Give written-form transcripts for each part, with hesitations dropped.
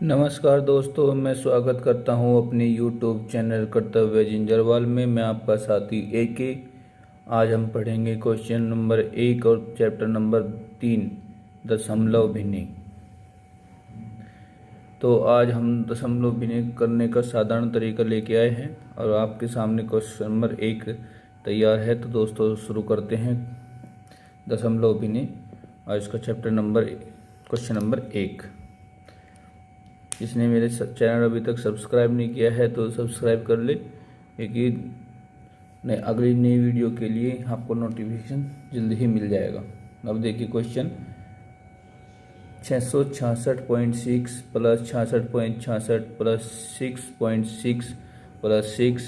नमस्कार दोस्तों, मैं स्वागत करता हूं अपने YouTube चैनल कर्तव्य जिंजरवाल में। मैं आपका साथी AK। आज हम पढ़ेंगे क्वेश्चन नंबर 1 और चैप्टर नंबर 3 दशमलव भिन्नी। तो आज हम दशमलव भिन्नी करने का साधारण तरीका लेके आए हैं और आपके सामने क्वेश्चन नंबर 1 तैयार है। तो दोस्तों शुरू करते हैं दशमलव भिन्नी। और इसका क्वेश्चन नंबर 1। जिसने मेरे चैनल अभी तक सब्सक्राइब नहीं किया है तो सब्सक्राइब कर ले, क्योंकि अगली नई वीडियो के लिए आपको नोटिफिकेशन जल्दी ही मिल जाएगा। अब देखिए question 666.6 plus 66.66 plus 6.6 plus 6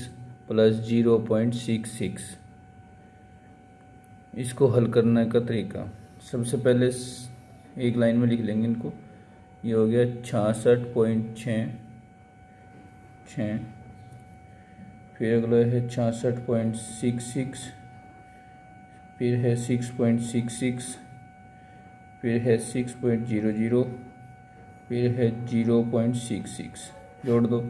plus 0.66। इसको हल करने का तरीका, सबसे पहले एक लाइन में लिख लेंगे इनको। ये हो गया 66.6, फिर अगला है 66.66, फिर है 6.66, फिर है 6.00, फिर है 0.66। जोड़ दो,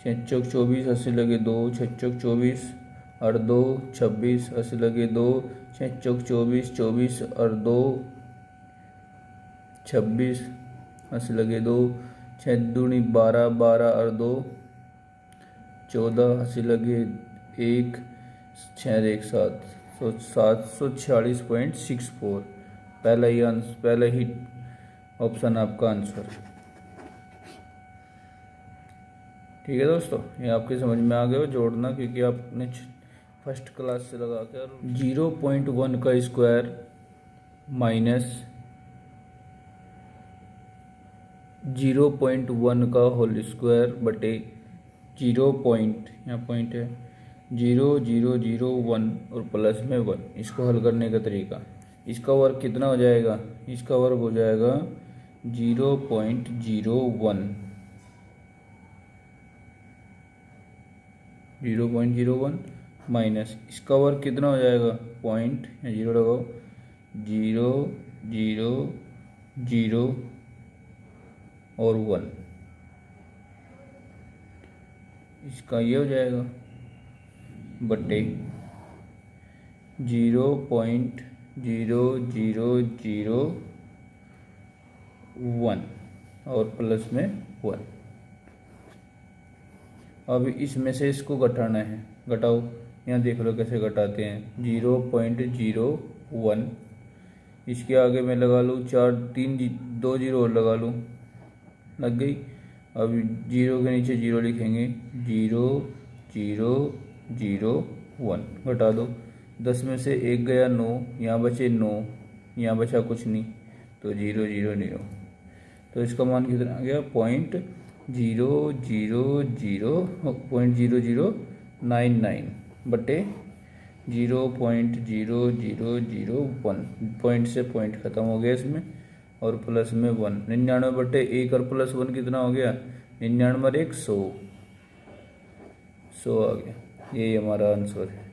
6 चौक 24, 80 लगे 2, 6 चौक 24 और 2 26, 80 लगे 2, 6 चौक 24, 24 और 2 26, 80 लगे 2, 6 दूनी 12, 12 और 2 14, 80 लगे 1, 6 1 7, 746.64। पहला ही ऑप्शन आपका आंसर। ठीक है दोस्तों, ये आपके समझ में आ गया जोड़ना, क्योंकि आपने फर्स्ट क्लास से लगा कर 0.1 का स्क्वायर माइनस 0.1 का होल स्क्वायर बटे 0 पॉइंट, यहाँ पॉइंट है 0.001 और प्लस में 1। इसको हल करने का तरीका, इसका वर्ग कितना हो जाएगा? इसका वर्ग हो जाएगा 0.01 माइनस इसका वर्ग कितना हो जाएगा? पॉइंट या 0 लगाओ, 0.000 और 1। इसका ये हो जाएगा बटे 0.0001 और प्लस में 1। अब इसमें से इसको घटाना है, घटाओ। यहाँ देख लो कैसे घटाते हैं। 0.01, इसके आगे मैं लगा लूँ 2 जीरो और लगा लूँ, लग गई। अब 0 के नीचे 0 लिखेंगे, 0.001 घटा दो। 10 में से 1 गया 9, यहाँ बचे 9, यहाँ बचा कुछ नहीं, तो 0.000। तो इसका मान कितना आ गया? 0.0099 बटे 0.0001। पॉइंट से पॉइंट खत्म हो गया इसमें, और प्लस में 1। 99 बटे 1 और प्लस 1 कितना हो गया? 99 1 100 आ गया। यही हमारा आंसर है।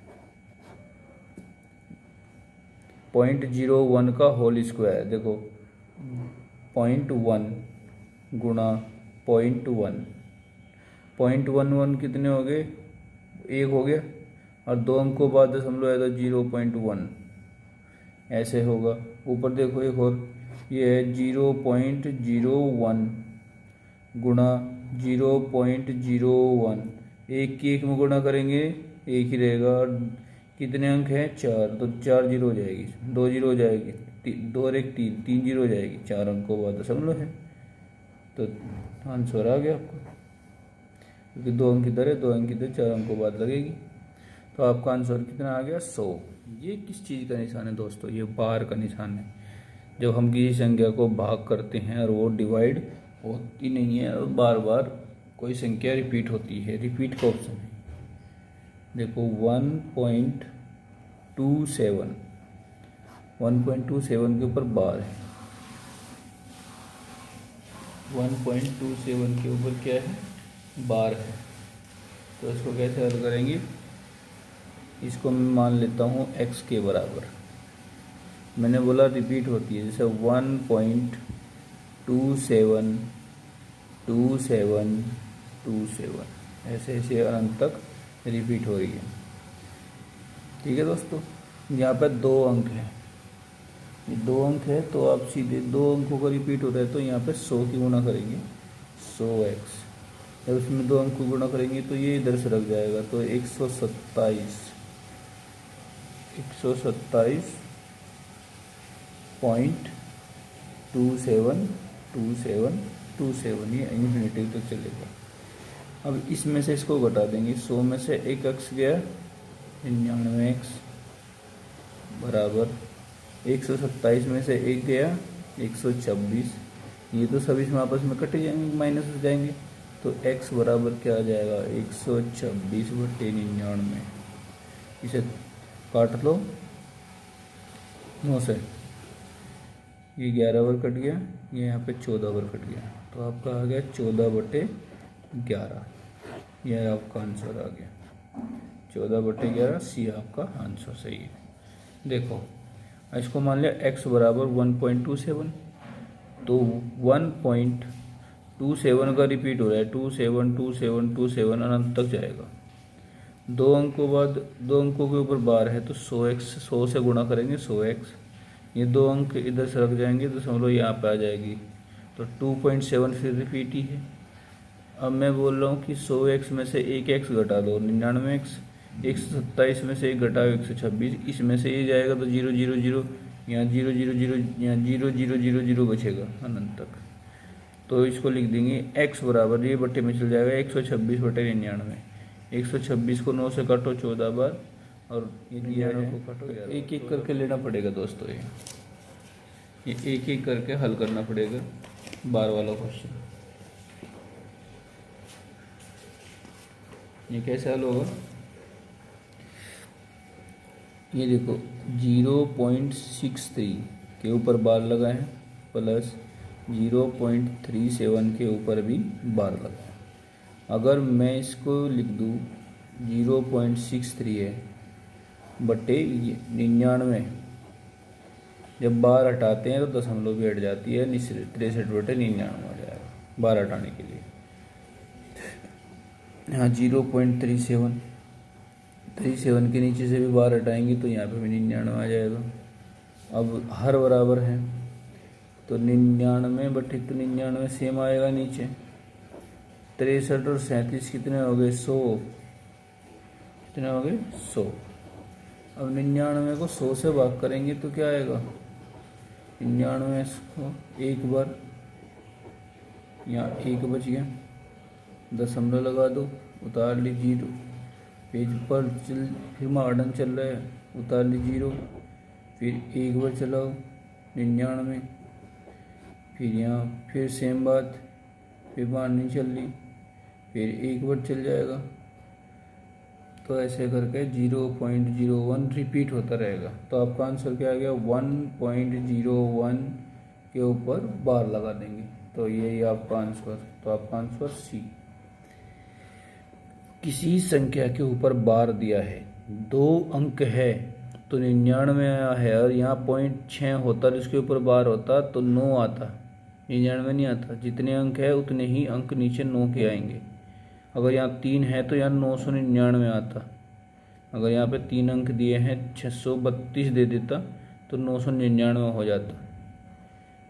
0.01 का होल स्क्वायर, देखो 0.1 गुणा 0.1 कितने हो गए? 1 हो गया, और 2 अंकों बाद दशमलव है तो 0.1 ऐसे होगा। ऊपर देखो एक और, ये है 0.01 गुणा 0.01। एक की एक में गुणा करेंगे एक ही रहेगा। कितने अंक हैं? 4, तो 4 जीरो हो जाएगी, 2 जीरो हो जाएगी, 2 और 1 3, 3 जीरो हो जाएगी। 4 अंकों बाद दशमलव है, तो आंसर आ गया आपको, क्योंकि 2 अंक इधर है, 2 अंक इधर, 4 अंकों बाद लगेगी। तो आपका आंसर कितना आ गया? 100। ये किस चीज़ का निशान है दोस्तों? ये बार का निशान है। जब हम किसी संख्या को भाग करते हैं और वो डिवाइड होती नहीं है और बार बार कोई संख्या रिपीट होती है, रिपीट का ऑप्शन है। देखो 1.27 के ऊपर बार है, 1.27 के ऊपर क्या है? बार है। तो इसको कैसे हल करेंगे? इसको मैं मान लेता हूँ x के बराबर। मैंने बोला रिपीट होती है, जैसे 1.27 2727 ऐसे ऐसे अनंत तक रिपीट हो रही है। ठीक है दोस्तों, यहाँ पर 2 अंक है, ये 2 अंक है तो आप सीधे 2 अंकों का रिपीट होता है तो यहाँ पे 100 की गुणा करेंगे 100x, जब उसमें 2 अंक को गुणा करेंगे तो ये इधर से रख जाएगा तो 127.272727 ये इन्फिनिटी तक चलेगा। अब इसमें से इसको घटा देंगे, 100 में से 1x गया 99x बराबर 127 में से 1 गया 126, ये तो सभी इसमें आपस में कटे जाएंगे, माइनस हो जाएंगे, तो x बराबर क्या आ जाएगा 126/99, इसे काट लो 9 से, ये 11 बार कट गया, ये यहाँ पे 14 बार कट गया, तो आपका आ गया 14/11, यह आपका आंसर आ गया 14/11, सी आपका आंसर सही है। देखो इसको मान लिया x बराबर 1.27, तो 1.27 का रिपीट हो रहा है 272727 अनंत तक जाएगा। 2 अंकों बाद 2 अंकों के ऊपर बार है तो 100 से गुणा करेंगे 100x, ये 2 अंक इधर से रख जाएंगे तो समझ लो यहाँ पे आ जाएगी, तो 2.7 फिर रिपीट ही है। अब मैं बोल रहा हूँ कि 100x में से 1x घटा दो 99x, 127 में से 1 घटाओ 126, इसमें से ये जाएगा तो 0 0 0, यहाँ 0 0 0, यहाँ 0 0 0 0 बचेगा अनंत तक, तो इसको लिख देंगे x बराबर, ये बट्टे में चल जाएगा 126/99, 126 को 9 से काटो 14 बार और ये 99 को काटो, एक एक करके लेना पड़ेगा दोस्तों, ये एक एक करके हल करना पड़ेगा 12 वाला क्वेश्चन। ये कैसे हल होगा, ये देखो 0.63 के ऊपर बार लगा है प्लस 0.37 के ऊपर भी बार लगा है। अगर मैं इसको लिख दूँ 0.63 है बटे 99, जब बार हटाते हैं तो दशमलव भी हट जाती है, 63/99 आ जाएगा बार हटाने के लिए। यहाँ 0.37 के नीचे से भी बार हटाएंगे तो यहाँ पे भी 99 आ जाएगा। अब हर बराबर है तो 99/99 सेम आएगा नीचे, 63 और 37 कितने हो गए 100, कितने हो गए 100। अब 99 को 100 से भाग करेंगे तो क्या आएगा, 99 को एक बार, यहाँ 1 बच गया, दशमलव लगा दो, उतार ली 0, पेज पर फिर मॉडर्न चल रहा है, उतार ली 0, फिर 1 बार चलाओ 99, फिर यहाँ फिर सेम बात, फिर बाहर नहीं चल रही, फिर 1 बार चल जाएगा, तो ऐसे करके 0.01 रिपीट होता रहेगा। तो आपका आंसर क्या आ गया 1.01 के ऊपर बार लगा देंगे, तो यही आपका आंसर, तो आपका आंसर सी। किसी संख्या के ऊपर बार दिया है, 2 अंक है तो 99 आया है, और यहाँ 0.6 होता और इसके ऊपर बार होता तो 9 आता, 99 नहीं आता। जितने अंक है उतने ही अंक नीचे 9 के आएंगे। अगर यहाँ 3 है तो यहाँ 999 आता, अगर यहाँ पे 3 अंक दिए हैं 632 दे देता तो 999 हो जाता।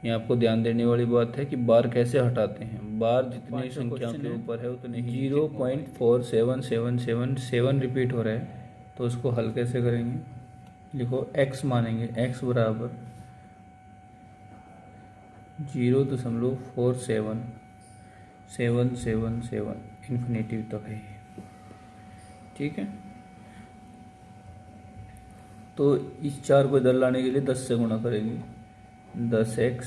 ये आपको ध्यान देने वाली बात है कि बार कैसे हटाते हैं, बार जितनी संख्या के ऊपर है उतने ही 0.47777 रिपीट हो रहा है, तो उसको हल कैसे करेंगे, लिखो x मानेंगे, x बराबर 0.47777 इन्फिनिटी तक है, ठीक है। तो इस 4 को इधर लाने के लिए 10 से गुणा करेंगे, 10x,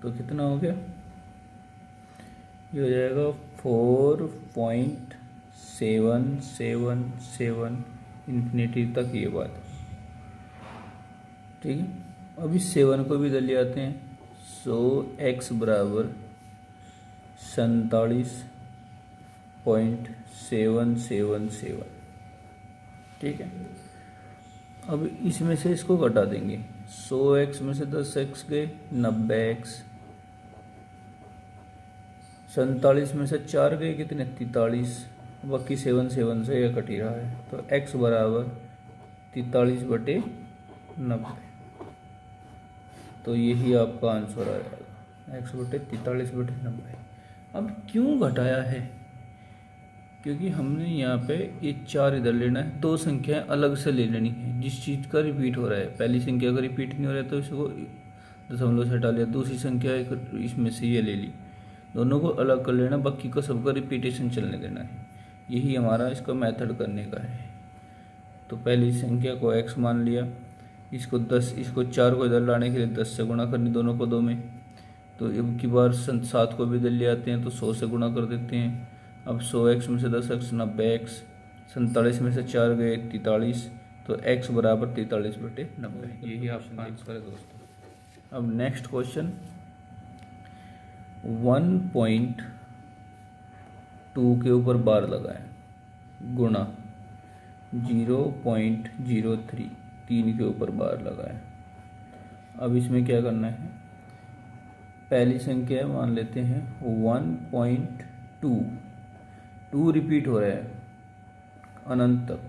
तो कितना हो गया, ये हो जाएगा 4.777 इन्फिनिटी तक, ये बात ठीक है। अब इस 7 को भी इधर ले आते हैं, सो x बराबर 47.777, ठीक है। अब इसमें से इसको घटा देंगे, 100x में से 10x गए 90x, 47 में से 4 गए कितने, 43, बाकी 7 से यह कट ही रहा है। तो x बराबर 43/90। तो यही आपका आंसर आ जाएगा, x बटे 43/90। अब क्यों घटाया है, क्योंकि हमने यहाँ पे ये 4 इधर लेना है, 2 संख्याएं अलग से ले लेनी है जिस चीज़ का रिपीट हो रहा है। पहली संख्या का रिपीट नहीं हो रहा है तो इसको दशमलव से हटा लिया, दूसरी संख्या इसमें से ये ले ली, दोनों को अलग कर लेना, बाकी को सबका रिपीटेशन चलने देना है। यही हमारा इसका मेथड करने का है। तो पहली संख्या को x मान लिया, इसको 4 को इधर लाने के लिए 10 से गुणा करनी दोनों पदों में। तो अब की बार 7 को भी इधर ले आते हैं तो 100 से गुणा कर देते हैं। अब 100x में से 10x 90x, 47 में से 4 गए 43, तो x बराबर 43/90। यही आपका आंसर है दोस्तों। अब नेक्स्ट क्वेश्चन 1.2 के ऊपर बार लगाएं गुणा 0.03, 3 के ऊपर बार लगाएं। अब इसमें क्या करना है, पहली संख्या मान लेते हैं 1.2, 2 रिपीट हो रहा है अनंत तक।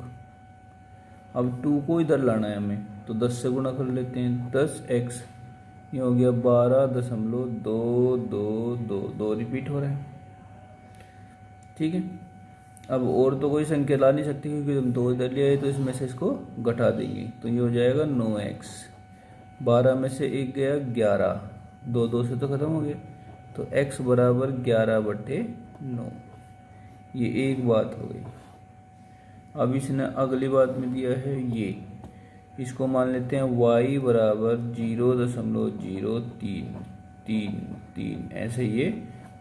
अब 2 को इधर लाना है हमें, तो 10 से गुणा कर लेते हैं, 10x, ये हो गया 12.222, रिपीट हो रहा है। ठीक है, अब और तो कोई संख्या ला नहीं सकती क्योंकि हम 2 इधर ले आए, तो इसमें से इसको घटा देंगे, तो ये हो जाएगा 9x। 12 में से 1 गया 11, 2 से तो खत्म हो गया, तो x बराबर 11/9। ये एक बात हो गई। अब इसने अगली बात में दिया है ये, इसको मान लेते हैं y बराबर 0.0333, ऐसे ये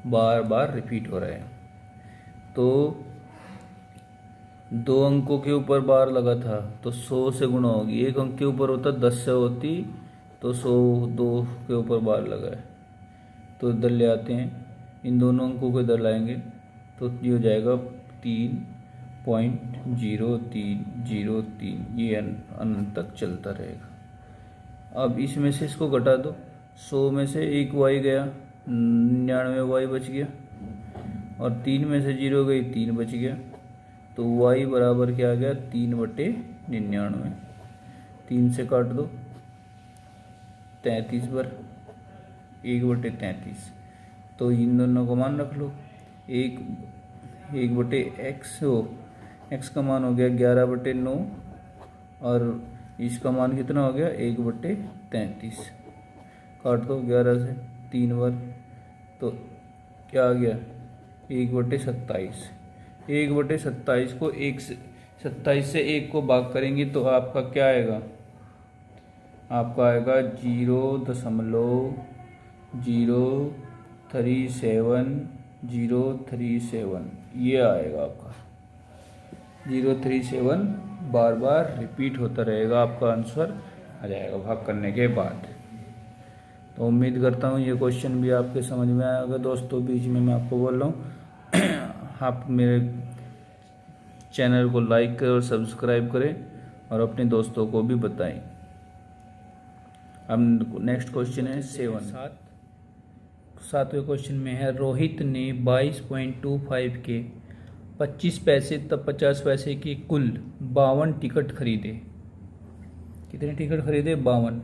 बार बार रिपीट हो रहा है। तो 2 अंकों के ऊपर बार लगा था तो 100 से गुणा होगी, 1 अंक के ऊपर होता 10 से होती, तो 100 2 के ऊपर बार लगा है, तो इधर ले आते हैं, इन दोनों अंकों को इधर लाएंगे तो ये हो जाएगा 3.0303, ये अनंत तक चलता रहेगा। अब इसमें से इसको घटा दो, 100 में से 1 y गया, 99y बच गया, और 3 में से 0 गई, 3 बच गया, तो y बराबर क्या आ गया, 3/99। 3 से काट दो, 33 बार 1/33, तो इन दोनों को मान रख लो। 1/x हो, x का मान हो गया 11/9, और इसका मान कितना हो गया 1/33। काट दो 11 से 3 बार, तो क्या आ गया 1/27। 1/27 को 27 से 1 को भाग करेंगे तो आपका क्या आएगा, आपका आएगा 0.037, ये आएगा आपका 037, बार बार रिपीट होता रहेगा, आपका आंसर आ जाएगा भाग करने के बाद। तो उम्मीद करता हूँ ये क्वेश्चन भी आपके समझ में आएगा दोस्तों। बीच में मैं आपको बोल रहा हूँ आप मेरे चैनल को लाइक करें और सब्सक्राइब करें और अपने दोस्तों को भी बताएं। अब नेक्स्ट क्वेश्चन है 7वें क्वेश्चन में है, रोहित ने 22.25 के 25 पैसे तब 50 पैसे के कुल 52 टिकट खरीदे। कितने टिकट खरीदे, 52।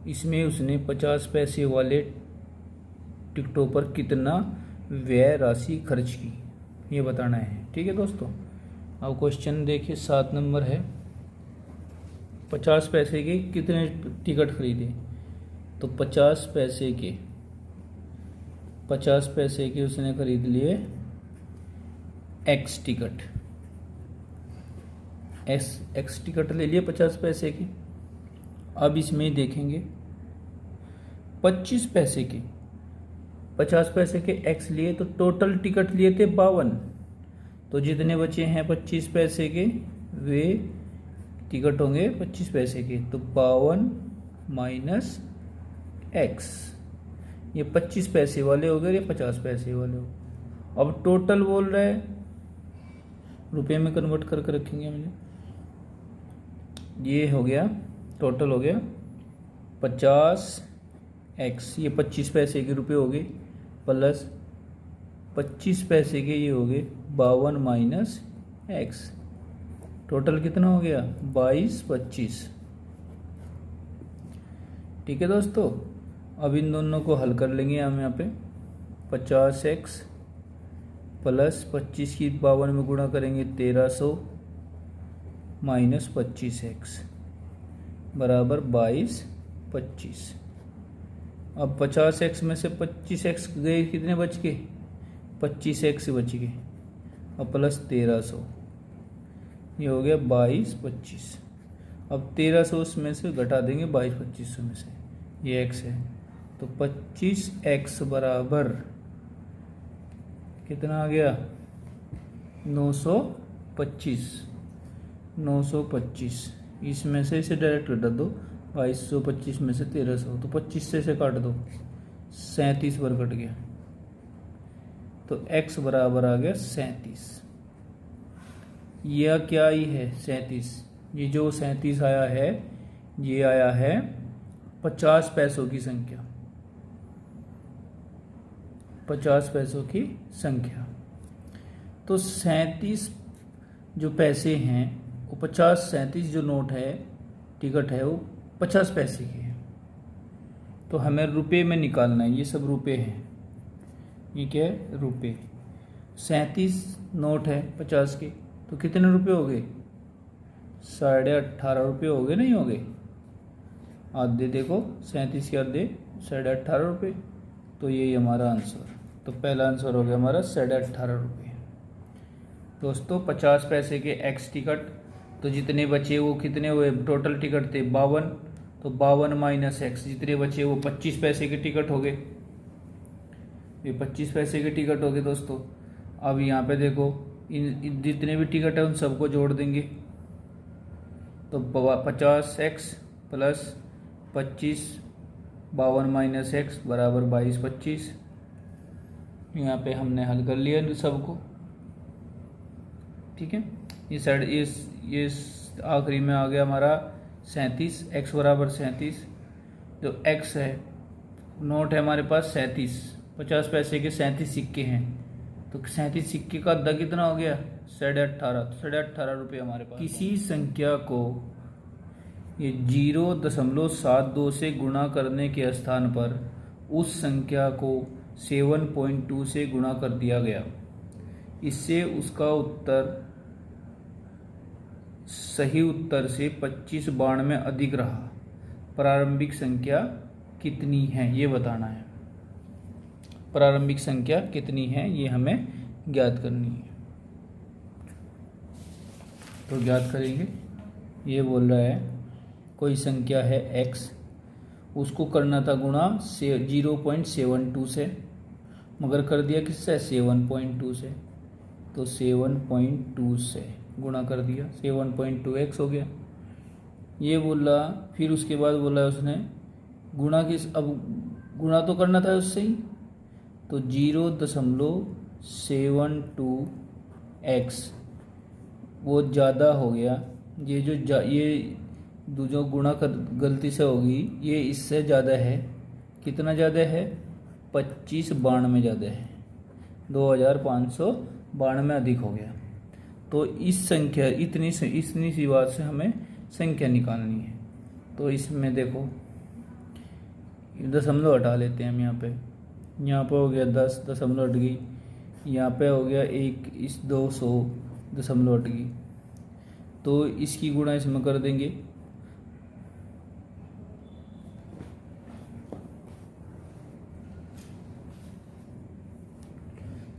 इसमें उसने 50 पैसे वाले टिकटों पर कितना व्यय राशि खर्च की, ये बताना है। ठीक है दोस्तों, अब क्वेश्चन देखिए 7 नंबर है, 50 पैसे के कितने टिकट खरीदे, तो 50 पैसे के उसने खरीद लिए x टिकट, x टिकट ले लिए 50 पैसे के। अब इसमें देखेंगे 25 पैसे के, 50 पैसे के x लिए, तो टोटल टिकट लिए थे 52, तो जितने बचे हैं 25 पैसे के वे टिकट होंगे 25 पैसे के, तो 52 माइनस x, ये 25 पैसे वाले हो गए, ये 50 पैसे वाले हो। अब टोटल बोल रहा है, रुपए में कन्वर्ट करके रखेंगे हमने, ये हो गया टोटल हो गया 50x, ये 25 पैसे के रुपए हो गए, प्लस 25 पैसे के ये हो गए 52 माइनस एक्स, टोटल कितना हो गया 22 25। ठीक है दोस्तों, अब इन दोनों को हल कर लेंगे हम यहाँ पे। 50x प्लस 25 की 52 में गुणा करेंगे 1300 माइनस 25x बराबर 22 25। अब 50x में से 25x गए, कितने बच गए 25x बच गए, अब प्लस 1300, ये हो गया 22 25। अब 1300 उसमें से घटा देंगे 22 2500 में से, ये x है, तो 25x बराबर कितना आ गया 925। इसमें से इसे डायरेक्ट घटा दो, 2225 में से 1300, तो 25 से इसे काट दो, 37 बार कट गया, तो x बराबर आ गया 37। यह क्या ही है 37, ये जो 37 आया है ये आया है 50 पैसों की संख्या, 50 पैसों की संख्या। तो 37 जो पैसे हैं वो 37 जो नोट है टिकट है वो 50 पैसे की है, तो हमें रुपए में निकालना है, ये सब रुपए हैं, ये क्या है रुपए। 37 नोट है 50 के, तो कितने रुपए हो गए 18.5 रुपये हो गए, नहीं हो गए आधे, देखो 37 के आधे 18.5 रुपये, तो यही हमारा आंसर। तो पहला आंसर हो गया हमारा 18.5 रुपये। दोस्तों 50 पैसे के एक्स टिकट, तो जितने बचे वो कितने हुए, टोटल टिकट थे 52, तो 52 माइनस एक्स, जितने बचे वो 25 पैसे के टिकट हो गए, ये 25 पैसे के टिकट हो गए दोस्तों। अब यहाँ पे देखो इन जितने भी टिकट है उन सबको जोड़ देंगे, तो 50x प्लस 25 52 माइनस एक्स बराबर 22 25। यहाँ पे हमने हल कर लिया इन सबको। ठीक है, ये साइड ये आखिरी में आ गया हमारा 37, x बराबर 37। जो x है नोट है हमारे पास 37, 50 पैसे के 37 सिक्के हैं, तो 37 सिक्के का अद्धा कितना हो गया 18.5, तो 18.5 रुपये हमारे पास। किसी संख्या को ये 0.72 से गुणा करने के स्थान पर उस संख्या को 7.2 से गुणा कर दिया गया, इससे उसका उत्तर सही उत्तर से 25 बाण में अधिक रहा। प्रारंभिक संख्या कितनी है ये बताना है, प्रारंभिक संख्या कितनी है ये हमें ज्ञात करनी है। तो ज्ञात करेंगे, ये बोल रहा है कोई संख्या है x, उसको करना था गुणा 0.72 से, मगर कर दिया किससे 7.2 से, तो 7.2 से गुणा कर दिया, 7.2x हो गया। ये बोला, फिर उसके बाद बोला उसने गुणा किस, अब गुणा तो करना था उससे ही, तो 0.72x वो ज़्यादा हो गया, ये जो गुणा कर गलती से होगी ये इससे ज़्यादा है, कितना ज़्यादा है 25 बाण में ज़्यादा है, 2592 में अधिक हो गया। तो इस संख्या इतनी सी बात से हमें संख्या निकालनी है। तो इसमें देखो दशमलव हटा लेते हैं हम, यहाँ पे हो गया 10 दशमलव हट गई, यहाँ पे हो गया 1 इस 200 दशमलव हट गई, तो इसकी गुणा इसमें कर देंगे,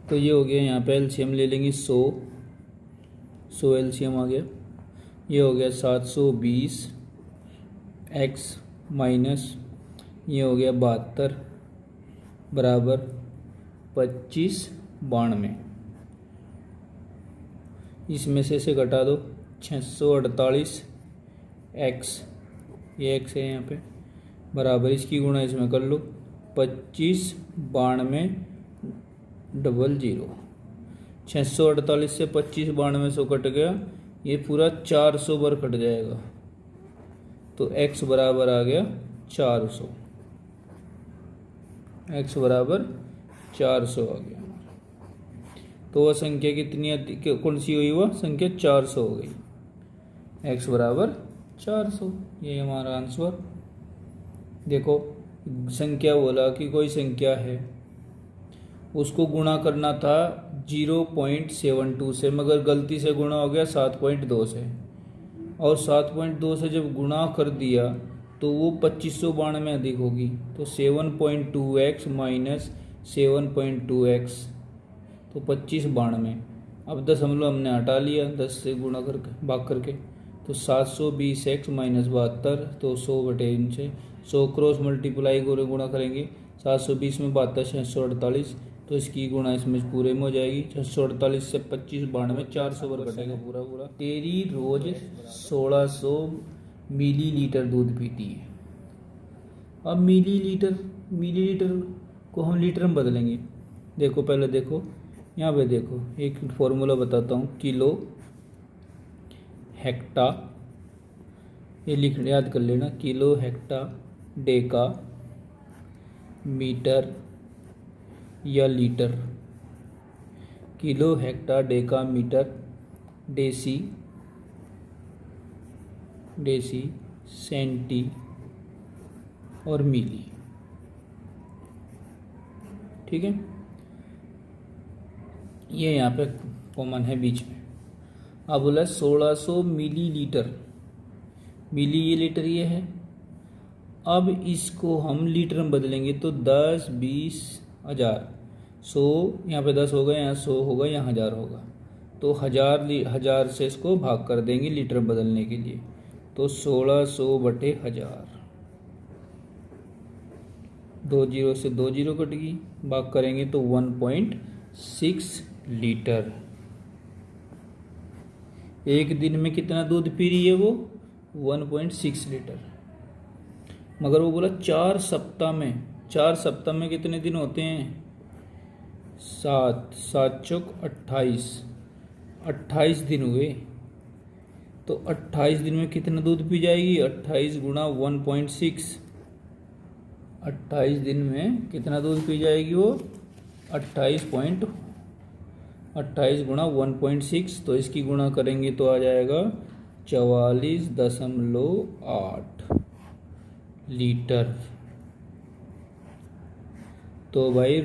तो ये हो गया। यहाँ पे एलसीएम ले लेंगे 100 एलसीएम आ गया, ये हो गया 720 x माइनस ये हो गया 72 बराबर 2592। इसमें से इसे घटा दो, 648 x, ये x है यहाँ पे, बराबर इसकी गुणा इसमें कर लो 2592 00। 648 से 2592 कट गया, ये पूरा 400 बार कट जाएगा, तो x बराबर आ गया 400, x बराबर 400 आ गया। तो वह संख्या कितनी कौन सी हुई? वह संख्या 400 हो गई। x बराबर 400, ये हमारा आंसर। देखो संख्या बोला कि कोई संख्या है, उसको गुणा करना था 0.72 से, मगर गलती से गुणा हो गया 7.2 से, और 7.2 से जब गुणा कर दिया तो वो 2592 में अधिक होगी। तो 7.2x माइनस 7.2x तो 2592। अब दशमलव हमने हटा लिया 10 से गुणा करके भाग करके, तो 720x माइनस 72, तो 100/9 से 100 क्रॉस मल्टीप्लाई गुणा करेंगे। 720 में 72 648, तो इसकी गुणा इसमें पूरे में हो जाएगी। 648 से 2592 400 पर कटेगा पूरा पूरा। तेरी रोज 1600 मिलीलीटर दूध पीती है। अब मिलीलीटर को हम लीटर में बदलेंगे। देखो पहले देखो यहाँ पे, देखो एक फॉर्मूला बताता हूँ, किलो हेक्टा, ये लिख याद कर लेना, किलो हेक्टा डेका मीटर या litre. Kilo hecto deca metre, deci centi और मिली। ठीक है, ये यहाँ पे कॉमन है बीच में। अब बोला 1600 मिलीलीटर, मिली ये लीटर ये है। अब इसको हम लीटर में बदलेंगे तो 10 20 1000, 100 यहाँ पे 10 होगा, यहाँ 100 होगा, यहाँ 1000 होगा, तो 1000 से इसको भाग कर देंगे लीटर में बदलने के लिए। तो 1600/1000, 2 जीरो से 2 जीरो कट गई, भाग करेंगे तो 1.6 लीटर। एक दिन में कितना दूध पी रही है वो? 1.6 लीटर। मगर वो बोला 4 सप्ताह में, 4 सप्ताह में कितने दिन होते हैं? 7 7 चौक 28, 28 दिन हुए। तो 28 दिन में कितना दूध पी जाएगी? 28 गुणा 1.6, 28 दिन में कितना दूध पी जाएगी वो? 28 गुणा 1.6, तो इसकी गुणा करेंगे तो आ जाएगा 44.8 लीटर। तो भाई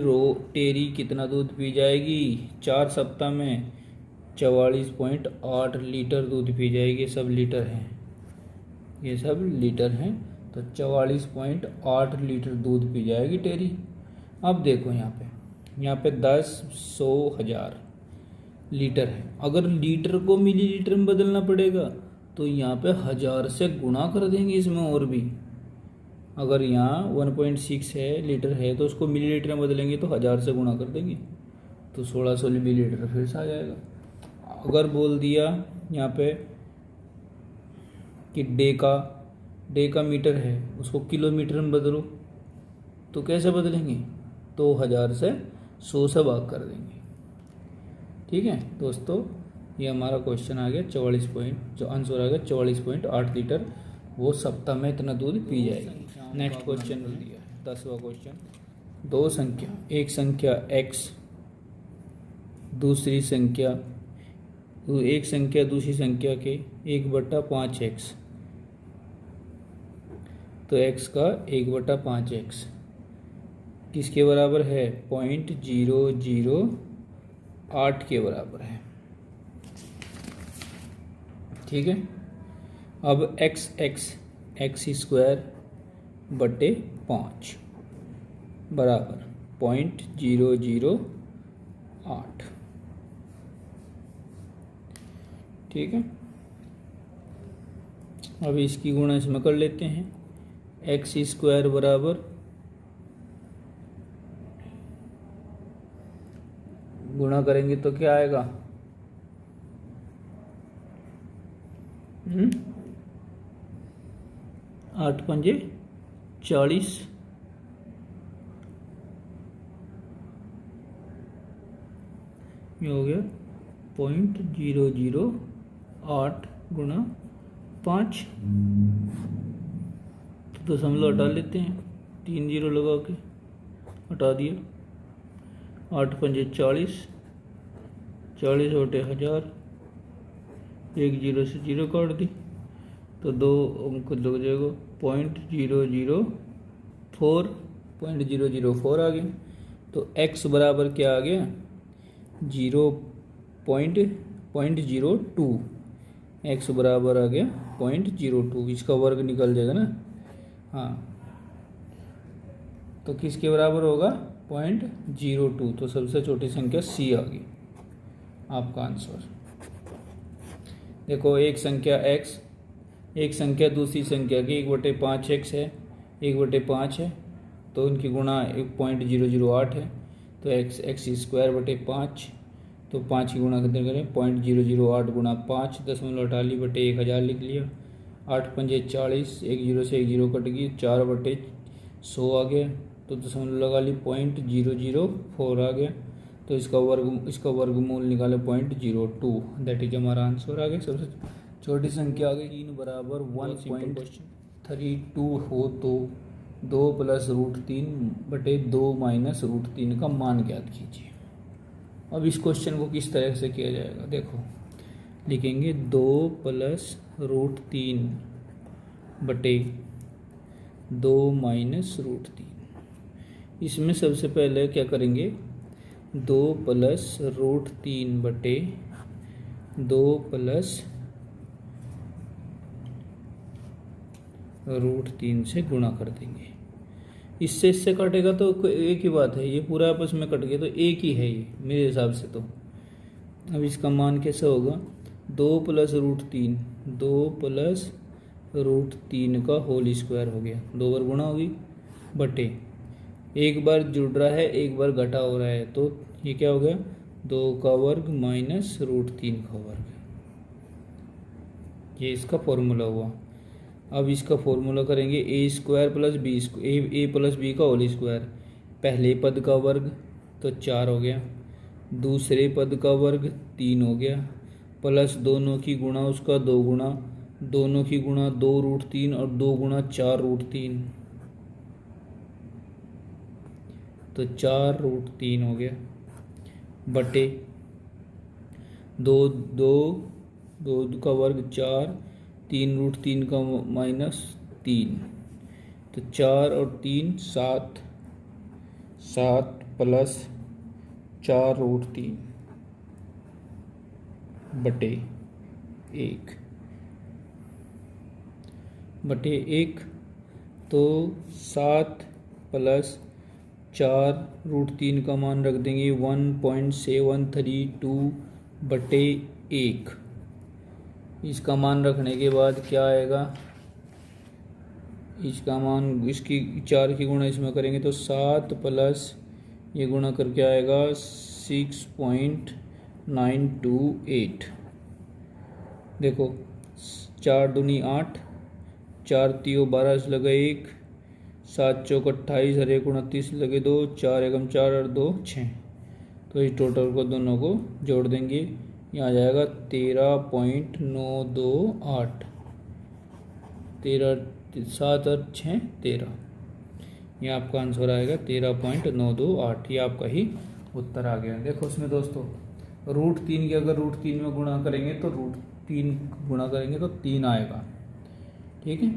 टेरी कितना दूध पी जाएगी 4 सप्ताह में? 44.8 लीटर दूध पी जाएगी। ये सब लीटर हैं, ये सब लीटर हैं। तो 44.8 लीटर दूध पी जाएगी टेरी। अब देखो यहाँ पे 10 100 1000 लीटर है। अगर लीटर को मिलीलीटर में बदलना पड़ेगा तो यहाँ पे 1000 से गुणा कर देंगे इसमें और भी। अगर यहाँ 1.6 है लीटर है तो उसको मिलीलीटर में बदलेंगे तो 1000 से गुणा कर देंगे तो 1600 मिलीलीटर फिर से आ जाएगा। अगर बोल दिया यहाँ पे कि डेका मीटर है, उसको किलोमीटर में बदलो, तो कैसे बदलेंगे? तो 1000 से 100 से भाग कर देंगे। ठीक है दोस्तों, ये हमारा क्वेश्चन आ गया 44 पॉइंट, जो आंसर आ गया 44.8 लीटर वो सप्ताह में इतना दूध पी जाएगी। नेक्स्ट क्वेश्चन दिया है 10वां क्वेश्चन। दो संख्या, एक संख्या x, दूसरी संख्या दूसरी संख्या के 1/5x, तो x का 1/5x किसके बराबर है? 0.008 के बराबर है। ठीक है, अब x² बटे 5 बराबर 0.008। ठीक है, अब इसकी गुणा इसमें कर लेते हैं। x² बराबर गुणा करेंगे तो क्या आएगा? 8 पंजे 40, ये हो गया 0.008 गुणा 5। तो दशमलव हटा लेते हैं, 3 जीरो लगा के हटा दिया। 8 पंजे 40, 40 बटे 1000, 1 जीरो से जीरो काट दी तो 2 अंक लग जाएगा 0.004, 0.004 आ गया। तो x बराबर क्या आ गया 0.02, x बराबर आ गया 0.02, इसका वर्ग निकल जाएगा ना। हाँ, तो किसके बराबर होगा 0.02, तो सबसे छोटी संख्या c आ गई आपका आंसर। देखो एक संख्या x, एक संख्या दूसरी संख्या की 1/5x है, 1/5 है, तो उनकी गुणा 1.008 है, तो x स्क्वायर बटे 5, तो 5 की गुणा कितने करें 0.008 गुणा 5, 0.48/1000 लिख लिया। 8 पंजे 40, 1 जीरो से 1 जीरो कट गई, 4/100 आ गया, तो दशमलव लगा ली 0.004 आ गया। तो इसका वर्गमूल निकाले 0.02, दैट इज हमारा आंसर आ गया। सबसे छोटी संख्या आ गई 3 बराबर 1.32 हो तो 2 + √3/2 - √3 का मान ज्ञात कीजिए। अब इस क्वेश्चन को किस तरह से किया जाएगा, देखो लिखेंगे 2 + √3/2 - √3। इसमें सबसे पहले क्या करेंगे 2 + √3/2 + √3 से गुणा कर देंगे। इससे कटेगा तो एक ही बात है, ये पूरा आपस में कट गया तो एक ही है ये मेरे हिसाब से। तो अब इसका मान कैसा होगा 2 + √3, 2 + √3 का होल स्क्वायर हो गया, 2 बार गुणा होगी बटे एक बार जुड़ रहा है एक बार घटा हो रहा है, तो ये क्या हो गया 2 का वर्ग - √3 का वर्ग। ये इसका फॉर्मूला हुआ। अब इसका फॉर्मूला करेंगे a² + b², a + b का होल स्क्वायर, पहले पद का वर्ग तो 4 हो गया, दूसरे पद का वर्ग 3 हो गया, प्लस दोनों की गुणा उसका 2 गुणा, दोनों की गुणा 2√3 और 2 गुणा 4√3, तो 4√3 हो गया बटे 2 का वर्ग 4, 3√3 का -3, तो 4 और 3 7, 7 + 4√3 बटे 1, तो 7 + 4√3 का मान रख देंगे 1.732/1। इसका मान रखने के बाद क्या आएगा, इसका मान इसकी 4 की गुणा इसमें करेंगे तो 7 + ये गुणा करके आएगा 6.928। देखो 4 दूनी 8, 4 तियो 12 से लगे 1, 7 चौक 28 और 1 29 लगे 2, 4 एकम 4 और 2 6, तो इस टोटल को दोनों को जोड़ देंगे, यहाँ आ जाएगा 13.928, 7 और 6 13, ये आपका आंसर आएगा 13.928, ये आपका ही उत्तर आ गया। देखो उसमें दोस्तों √3 की अगर √3 में गुणा करेंगे तो √3 गुणा करेंगे तो 3 आएगा, ठीक है।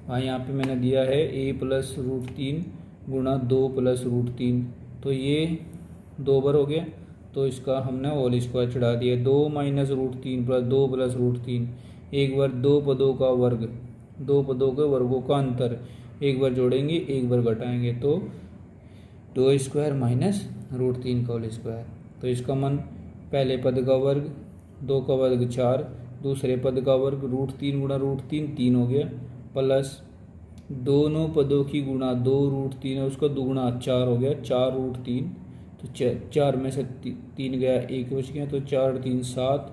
हाँ, यहाँ पे मैंने दिया है a + √3 गुणा 2 + √3, तो ये 2 बार हो गया, तो इसका हमने होल स्क्वायर चढ़ा दिया, 2 - √3 + 2 + √3, एक बार 2 पदों का वर्ग, 2 पदों के वर्गों का अंतर, एक बार जोड़ेंगे एक बार घटाएंगे, तो 2² - √3 का होल स्क्वायर, तो इसका मन पहले पद का वर्ग 2 का वर्ग 4, दूसरे पद का वर्ग √3 गुणा √3 3 हो गया, प्लस दोनों पदों की गुणा 2√3 है उसका दुगुना 4 हो गया, 4√3, तो 4 में से 3 गया 1 बच गया, तो 4 और 3 7,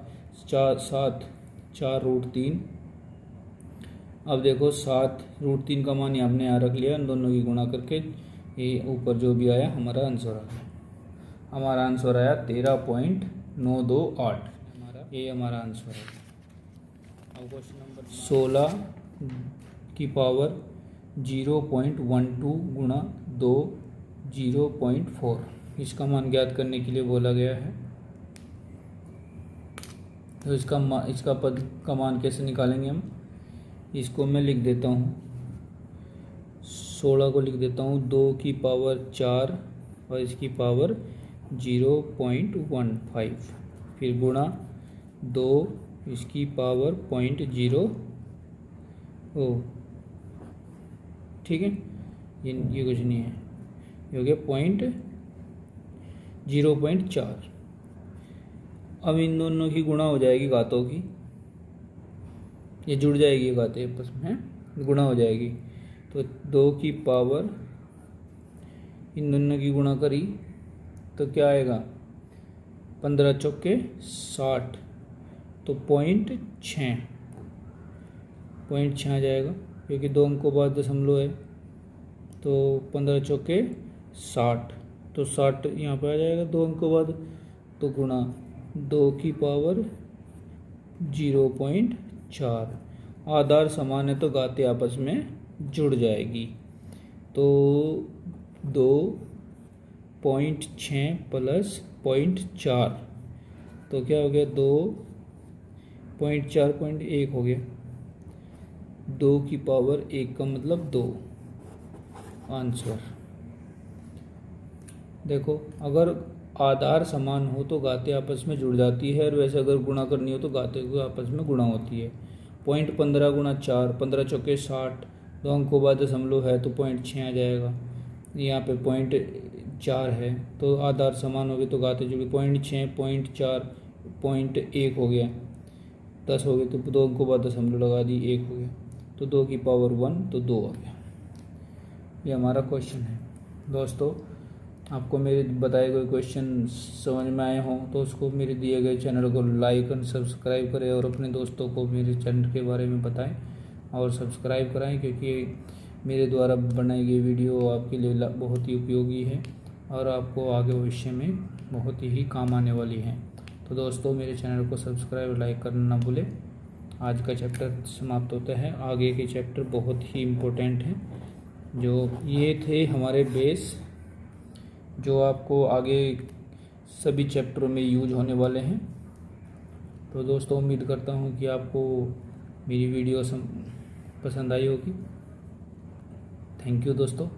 4√3। अब देखो 7√3 का मान हमने यहाँ रख लिया, इन दोनों की गुणा करके ये ऊपर जो भी आया हमारा आंसर आ गया। हमारा आंसर आया 13.928, ये हमारा आंसर है। अब क्वेश्चन नंबर 16 की पावर 0.12 गुणा 2 0.4, इसका मान ज्ञात करने के लिए बोला गया है। तो इसका पद का मान कैसे निकालेंगे हम, इसको मैं लिख देता हूँ, 16 को लिख देता हूँ 2 की पावर 4 और इसकी पावर 0.15, फिर गुणा 2 इसकी पावर 0.0, ठीक है, ये कुछ नहीं है, ये हो गया 0.4। अब इन दोनों की गुणा हो जाएगी घातों की, ये जुड़ जाएगी घातें आपस में, गुणा हो जाएगी। तो 2 की पावर इन दोनों की गुणा करी तो क्या आएगा, 15 चौके 60, तो 0.6 आ जाएगा, क्योंकि 2 अंकों बाद दशमलव है, तो 15 चौके 60, तो 60 यहाँ पर आ जाएगा 2 अंकों बाद, तो गुणा 2 की पावर 0.4। आधार समान है तो घातें आपस में जुड़ जाएगी। तो 2.6 प्लस 0.4, तो क्या हो गया, 2.4.1 हो गया, 2 की पावर 1 का मतलब 2 आंसर। देखो, अगर आधार समान हो तो घातें आपस में जुड़ जाती है, और वैसे अगर गुणा करनी हो तो घातें को आपस में गुणा होती है। 0.15 गुणा 4, 15 चौके 60, 2 अंकों बाद दशमलव है तो 0.6 आ जाएगा। यहाँ पे 0.4 है, तो आधार समान हो गए तो घातें जुड़ी, 0.6 0.4 0.1 हो गया, 10 हो गए तो 2 अंकों बाद दशमलव लगा दी, 1 हो गया, तो 2 की पावर 1, तो 2 आ गया। ये हमारा क्वेश्चन है। दोस्तों, आपको मेरे बताए गए क्वेश्चन समझ में आए हों तो उसको मेरे दिए गए चैनल को लाइक और सब्सक्राइब करें, और अपने दोस्तों को मेरे चैनल के बारे में बताएं और सब्सक्राइब कराएं, क्योंकि मेरे द्वारा बनाई गई वीडियो आपके लिए बहुत ही उपयोगी है और आपको आगे भविष्य में बहुत ही काम आने वाली है। तो दोस्तों, मेरे चैनल को सब्सक्राइब और लाइक करना ना भूलें। आज का चैप्टर समाप्त होता है, आगे के चैप्टर बहुत ही इम्पोर्टेंट हैं। जो ये थे हमारे बेस, जो आपको आगे सभी चैप्टरों में यूज होने वाले हैं। तो दोस्तों, उम्मीद करता हूँ कि आपको मेरी वीडियो पसंद आई होगी। थैंक यू दोस्तों।